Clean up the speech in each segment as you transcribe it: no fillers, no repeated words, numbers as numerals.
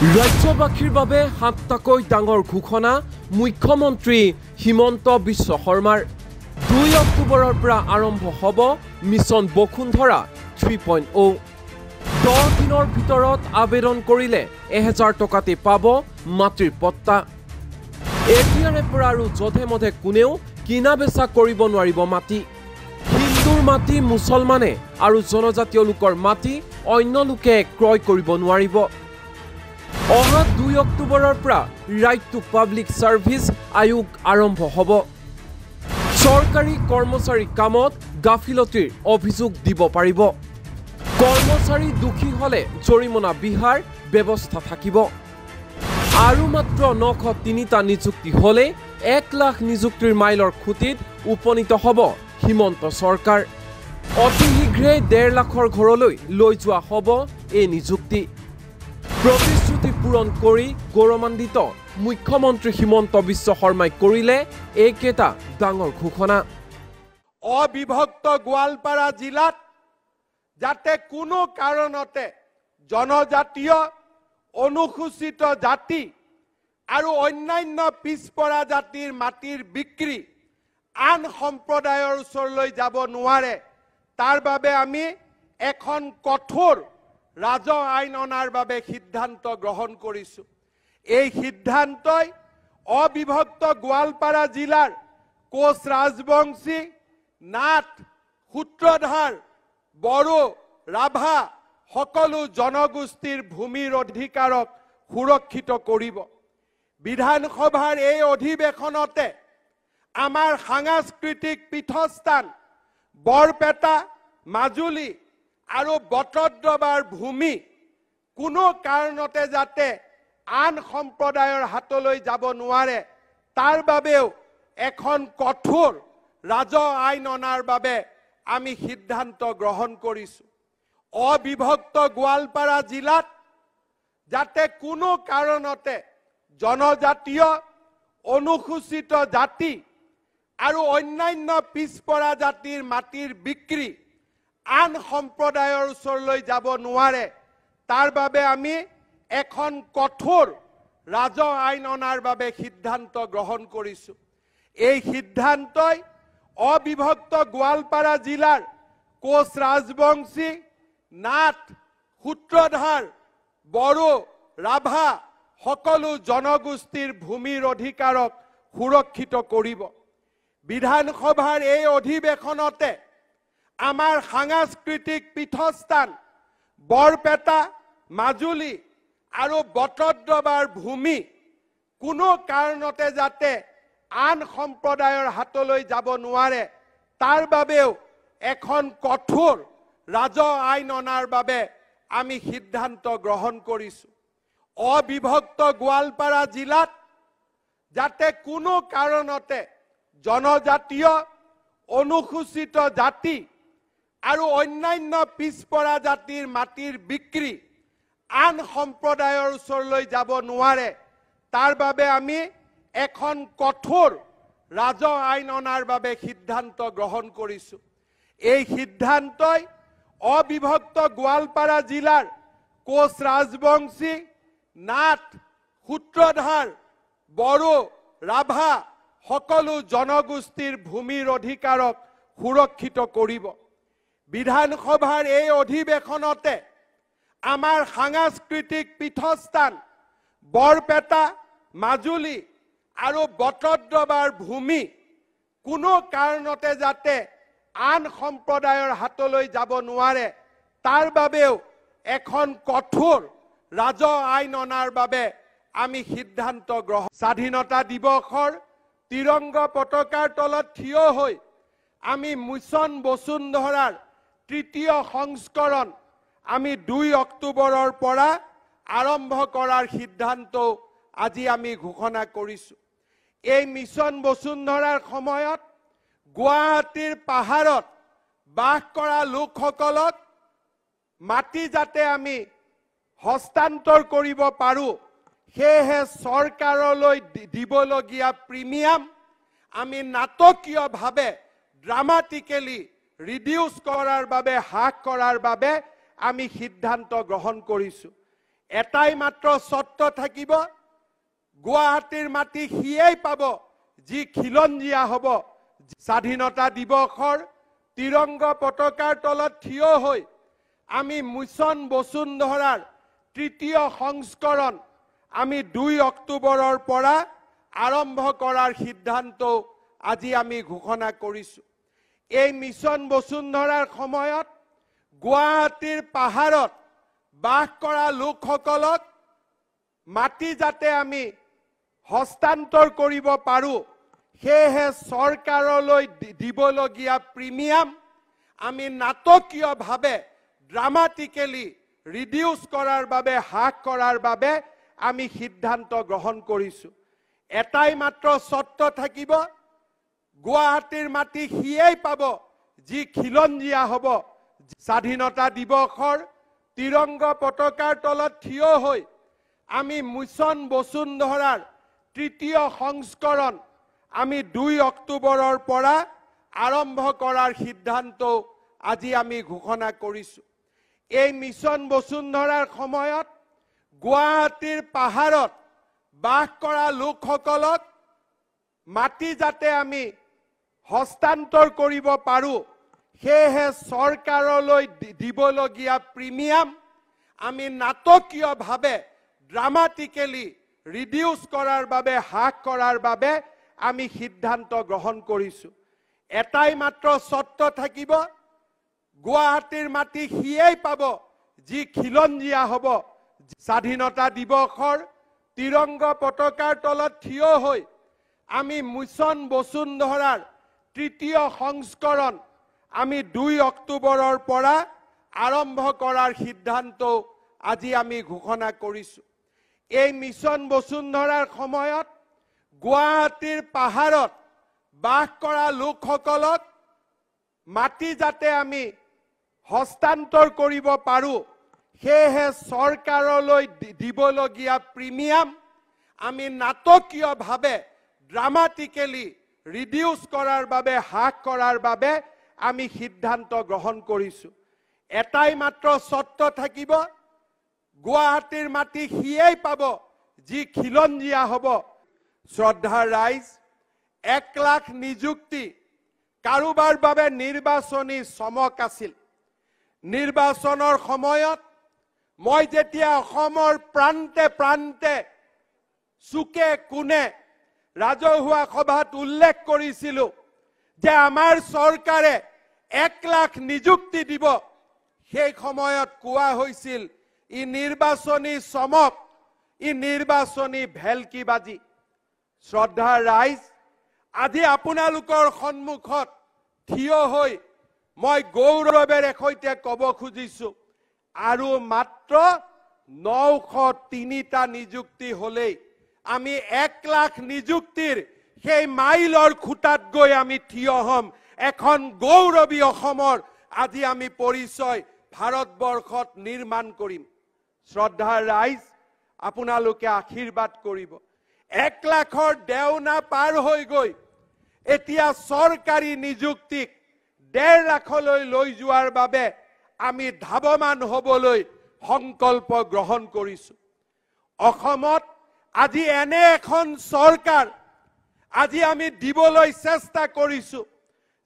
ৰাজ্যবাসীৰ বাবে ৭টাকৈ ডাঙৰ ঘোষণা মুখ্যমন্ত্ৰী হিমন্ত বিশ্ব শৰ্মাৰ ২ অক্টোবৰৰ পৰা আৰম্ভ হ'ব মিছন বসুন্ধৰা 3.0 10 দিনৰ ভিতৰত আবেদন কৰিলে ১০০০ টকাতে পাব মাটিৰ পট্টা এতিয়াৰে পৰা আৰু যধে মধে কোনেও কিনা বেচা কৰিব নোৱাৰিব মাটি হিন্দুৰ মাটি মুছলমানে আৰু জনজাতীয় লোকৰ মাটি অন্য লোকে ক্ৰয় কৰিব নোৱাৰিব অহা ২ অক্টোবৰৰ পৰা ৰাইট টু পাব্লিক সাৰ্ভিস আয়োগ আৰম্ভ হ'ব চৰকাৰী কৰ্মচাৰী কামত গাফিলতিৰ অভিযোগ দিব পাৰিব কৰ্মচাৰী দুখী হলে জৰিমনা বিহাৰ ব্যৱস্থা থাকিব আৰু মাত্ৰ ৯০৩টা নিযুক্তি হলে ১ লাখ নিযুক্তিৰ মাইলৰ খুঁটিত উপনীত হ'ব হিমন্ত চৰকাৰ অতি শীঘ্ৰে ১.৫ লাখৰ ঘৰলৈ লৈ যোৱা হ'ব এই নিযুক্তি প্ৰতিশ্ৰুতি পূৰণ কৰি গৌৰৱান্বিত মুখ্যমন্ত্ৰী হিমন্ত বিশ্ব শৰ্মাই কৰিলে এইকেইটা ডাঙৰ ঘোষণা অবিভক্ত গোৱালপাৰা জিলাত যাতে কোনো কাৰণতে জনজাতীয় অনুসূচিত জাতি আৰু অন্যান্য পিছপৰা জাতিৰ মাটিৰ বিক্ৰী আন সম্প্ৰদায়ৰ ওচৰলৈ যাব নোৱাৰে তাৰ বাবে আমি এখন কঠোৰ ৰাজহ আইন অনাৰ বাবে সিদ্ধান্ত গ্ৰহণ কৰিছো এই সিদ্ধান্তই অবিভক্ত গোৱালপাৰা জিলাৰ কোচ ৰাজবংশী নাথ সূত্ৰধাৰ বড়ো ৰাভা সকলো জনগোষ্ঠীৰ ভূমিৰ অধিকাৰক সুৰক্ষিত কৰিব বিধানসভাৰ এই অধিৱেশনতে আমাৰ সাংস্কৃতিক পীঠস্থান বৰপেটা মাজুলী আৰু বটদ্ৰৱাৰ ভূমি কোনো কাৰণতে যাতে আন সম্প্ৰদায়ৰ হাতলৈ যাব নোৱাৰে তাৰ বাবেও এখন কঠোৰ ৰাজহ আইন অনাৰ বাবে আমি সিদ্ধান্ত গ্ৰহণ কৰিছো অবিভক্ত গোৱালপাৰা জিলাত যাতে কোনো কাৰণতে জনজাতীয় অনুসূচিত জাতি আৰু অন্যান্য পিছপৰা জাতিৰ মাটিৰ বিক্ৰী আন সম্প্ৰদায়ৰ ওচৰলৈ যাব নোৱাৰে তাৰ বাবে আমি এখন কঠোৰ ৰাজহ আইন অনাৰ বাবে সিদ্ধান্ত গ্ৰহণ কৰিছো এই সিদ্ধান্তই অবিভক্ত গোৱালপাৰা জিলাৰ কোচ ৰাজবংশী নাথ সূত্ৰধাৰ বড়ো ৰাভা সকলো জনগোষ্ঠীৰ ভূমিৰ অধিকাৰক সুৰক্ষিত কৰিব বিধানসভাৰ এই অধিৱেশনতে আমাৰ সাংস্কৃতিক পীঠস্থান বৰপেটা মাজুলী আৰু বটদ্ৰৱাৰ ভূমি কোনো কাৰণতে যাতে আন সম্প্ৰদায়ৰ হাতলৈ যাব নোৱাৰে তাৰ বাবেও এখন কঠোৰ ৰাজহ আইন অনাৰ বাবে আমি সিদ্ধান্ত গ্ৰহণ কৰিছো অবিভক্ত গোৱালপাৰা জিলাত যাতে কোনো কাৰণতে জনজাতীয় অনুসূচিত জাতি আৰু অন্যান্য পিছপৰা জাতিৰ মাটিৰ বিক্ৰী আন সম্প্ৰদায়ৰ ওচৰলৈ যাব নোৱাৰে তাৰ বাবে আমি এখন কঠোৰ ৰাজহ আইন অনাৰ বাবে সিদ্ধান্ত গ্ৰহণ কৰিছো এই সিদ্ধান্তই অবিভক্ত গোৱালপাৰা জিলাৰ কোচ ৰাজবংশী নাথ সূত্ৰধাৰ বড়ো ৰাভা সকলো জনগোষ্ঠীৰ ভূমিৰ অধিকাৰক সুৰক্ষিত কৰিব বিধানসভাৰ এই অধিৱেশনতে আমাৰ সাংস্কৃতিক পীঠস্থান বৰপেটা মাজুলী আৰু বটদ্ৰৱাৰ ভূমি কোনো কাৰণতে যাতে আন সম্প্ৰদায়ৰ হাতলৈ যাব নোৱাৰে তাৰ বাবেও এখন কঠোৰ ৰাজহ আইন অনাৰ বাবে আমি সিদ্ধান্ত গ্ৰহণ স্বাধীনতা দিৱসৰ তিৰংগ পতাকাৰ তলত থিয় হৈ আমি মিছন বসুন্ধৰাৰ তৃতীয় সংস্কৰণ আমি ২ অক্টোবৰৰ পৰা আৰম্ভ কৰাৰ সিদ্ধান্ত আজি আমি ঘোষণা কৰিছো এই মিছন বসুন্ধৰাৰ সময়ত গুৱাহাটীৰ পাহাৰত বাস কৰা লোকসকলক মাটি যাতে আমি হস্তান্তৰ কৰিব পাৰো সেয়েহে চৰকাৰলৈ দিবলগীয়া প্ৰিমিয়াম আমি নাটকীয়ভাৱে ড্ৰামাটিকেলি ৰিডিউস কৰাৰ বাবে হ্ৰাস কৰাৰ বাবে আমি সিদ্ধান্ত গ্ৰহণ কৰিছো এটাই মাত্ৰ চৰ্ত থাকিব, গুৱাহাটীৰ মাটি সিয়েই পাব যি খিলঞ্জীয়া হ'ব। স্বাধীনতা দিৱসৰ তিৰংগ পতাকাৰ তলত থিয় হৈ আমি মিছন বসুন্ধৰাৰ তৃতীয় সংস্কৰণ আমি 2 অক্টোবৰৰ পৰা আৰম্ভ কৰাৰ সিদ্ধান্ত আজি আমি ঘোষণা কৰিছোঁ। এই মিছন বসুন্ধৰাৰ সময়ত গুৱাহাটীৰ পাহাৰত বাস কৰা লোকসকলক মাটি যাতে আমি হস্তান্তৰ কৰিব পাৰোঁ, সেয়েহে চৰকাৰলৈ দিবলগীয়া প্ৰিমিয়াম আমি নাটকীয়ভাৱে ড্ৰামাটিকেলি ৰিডিউচ কৰাৰ বাবে, হ্ৰাস কৰাৰ বাবে আমি সিদ্ধান্ত গ্ৰহণ কৰিছোঁ। এটাই মাত্ৰ চৰ্ত থাকিব, গুৱাহাটীৰ মাটি সিয়েই পাব যি খিলঞ্জীয়া হ'ব। স্বাধীনতা দিৱসৰ তিৰংগ পতাকাৰ তলত থিয় হৈ আমি মিছন বসুন্ধৰাৰ তৃতীয় সংস্কৰণ আমি 2 অক্টোবৰৰ পৰা আৰম্ভ কৰাৰ সিদ্ধান্ত আজি আমি ঘোষণা কৰিছোঁ। এই মিছন বসুন্ধৰাৰ সময়ত গুৱাহাটীৰ পাহাৰত বাস কৰা লোকসকলক মাটি যাতে আমি হস্তান্তৰ কৰিব পাৰোঁ, সেয়েহে চৰকাৰলৈ দিবলগীয়া প্ৰিমিয়াম আমি নাটকীয়ভাৱে ড্ৰামাটিকেলি ৰিডিউচ কৰাৰ বাবে, হ্ৰাস কৰাৰ বাবে আমি সিদ্ধান্ত গ্ৰহণ কৰিছোঁ। এটাই মাত্ৰ চৰ্ত থাকিব, গুৱাহাটীৰ মাটি সিয়েই পাব যি খিলঞ্জীয়া হ'ব। স্বাধীনতা দিৱসৰ তিৰংগ পতাকাৰ তলত থিয় হৈ আমি মিছন বসুন্ধৰাৰ তৃতীয় সংস্কৰণ আমি 2 অক্টোবৰৰ পৰা আৰম্ভ কৰাৰ সিদ্ধান্ত আজি আমি ঘোষণা কৰিছোঁ। এই মিছন বসুন্ধৰাৰ সময়ত গুৱাহাটীৰ পাহাৰত বাস কৰা লোকসকলক মাটি যাতে আমি হস্তান্তৰ কৰিব পাৰোঁ, সেয়েহে চৰকাৰলৈ দিবলগীয়া প্ৰিমিয়াম আমি নাটকীয়ভাৱে ড্ৰামাটিকেলি ৰিডিউচ কৰাৰ বাবে, হ্ৰাস কৰাৰ বাবে আমি সিদ্ধান্ত গ্ৰহণ কৰিছোঁ। এটাই মাত্ৰ চৰ্ত থাকিব, গুৱাহাটীৰ মাটি সিয়েই পাব যি খিলঞ্জীয়া হ'ব। শ্ৰদ্ধাৰ ৰাইজ, 1 লাখ নিযুক্তি কাৰোবাৰ বাবে নিৰ্বাচনী চমক আছিল। নিৰ্বাচনৰ সময়ত মই যেতিয়া অসমৰ প্ৰান্তে প্ৰান্তে চুকে কোণে ৰাজহুৱা সভাত উল্লেখ কৰিছিলোঁ যে আমাৰ চৰকাৰে 1 লাখ নিযুক্তি দিব, সেই সময়ত কোৱা হৈছিল ই নিৰ্বাচনী চমক, ই নিৰ্বাচনী ভেলকিবাজি। শ্ৰদ্ধাৰ ৰাইজ, আজি আপোনালোকৰ সন্মুখত থিয় হৈ মই গৌৰৱেৰে সৈতে ক'ব খুজিছোঁ, আৰু মাত্ৰ 903টা নিযুক্তি হ'লেই আমি 1 লাখ নিযুক্তিৰ সেই মাইলৰ খুঁটাত গৈ আমি থিয় হ'ম। এখন গৌৰৱী অসমৰ আজি আমি পৰিচয় ভাৰতবৰ্ষত নিৰ্মাণ কৰিম। শ্ৰদ্ধাৰ ৰাইজ, আপোনালোকে আশীৰ্বাদ কৰিব। 1 লাখৰ দেওনা পাৰ হৈ গৈ এতিয়া চৰকাৰী নিযুক্তিক 1.5 লাখলৈ লৈ যোৱাৰ বাবে আমি ধাৱমান হ'বলৈ সংকল্প গ্ৰহণ কৰিছোঁ। অসমত আজি এনে এখন চৰকাৰ আজি আমি দিবলৈ চেষ্টা কৰিছোঁ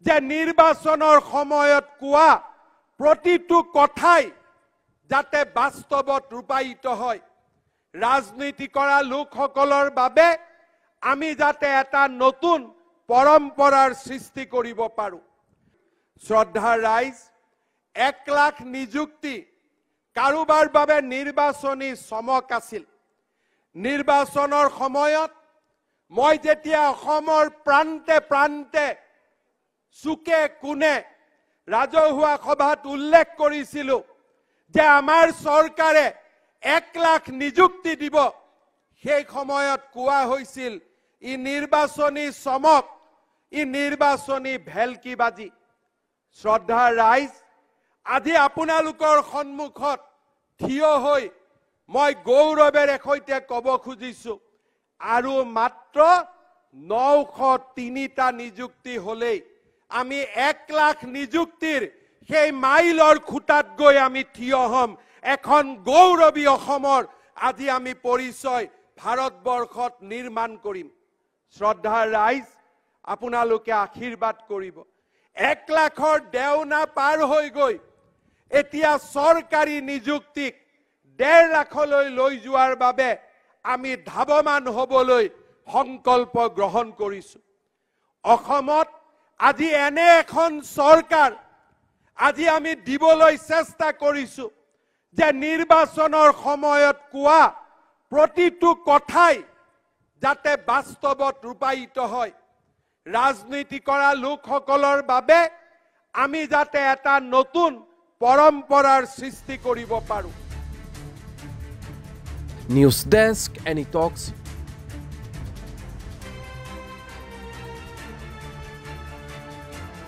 যে নিৰ্বাচনৰ সময়ত কোৱা প্ৰতিটো কথাই যাতে বাস্তৱত ৰূপায়িত হয়। ৰাজনীতি কৰা লোকসকলৰ বাবে আমি যাতে এটা নতুন পৰম্পৰাৰ সৃষ্টি কৰিব পাৰোঁ। শ্ৰদ্ধাৰ ৰাইজ, 1 লাখ নিযুক্তি কাৰোবাৰ বাবে নিৰ্বাচনী চমক আছিল। নিৰ্বাচনৰ সময়ত মই যেতিয়া অসমৰ প্ৰান্তে প্ৰান্তে চুকে কোণে ৰাজহুৱা সভাত উল্লেখ কৰিছিলোঁ যে আমাৰ চৰকাৰে 1 লাখ নিযুক্তি দিব, সেই সময়ত কোৱা হৈছিল ই নিৰ্বাচনী চমক, ই নিৰ্বাচনী ভেলকিবাজি। শ্ৰদ্ধাৰ ৰাইজ, আজি আপোনালোকৰ সন্মুখত থিয় হৈ মই গৌৰৱেৰে সৈতে ক'ব খুজিছোঁ, আৰু মাত্ৰ 903টা নিযুক্তি হ'লেই আমি 1 লাখ নিযুক্তিৰ সেই মাইলৰ খুঁটাত গৈ আমি থিয় হ'ম। এখন গৌৰৱী অসমৰ আজি আমি পৰিচয় ভাৰতবৰ্ষত নিৰ্মাণ কৰিম শ্ৰদ্ধাৰ ৰাইজ আপোনালোকে আশীৰ্বাদ কৰিব 1 লাখৰ দেওনা পাৰ হৈ গৈ এতিয়া চৰকাৰী নিযুক্তিক 1.5 লাখলৈ লৈ যোৱাৰ বাবে আমি ধাৱমান হ'বলৈ সংকল্প গ্ৰহণ কৰিছো অসমত আজি এনে এখন চৰকাৰ আজি আমি দিবলৈ চেষ্টা কৰিছো যে নিৰ্বাচনৰ সময়ত কোৱা প্ৰতিটো কথাই যাতে বাস্তৱত ৰূপায়িত হয় ৰাজনীতি কৰা লোকসকলৰ বাবে আমি যাতে এটা নতুন পৰম্পৰাৰ সৃষ্টি কৰিব পাৰো নিউজ ডেস্ক এনি টক্স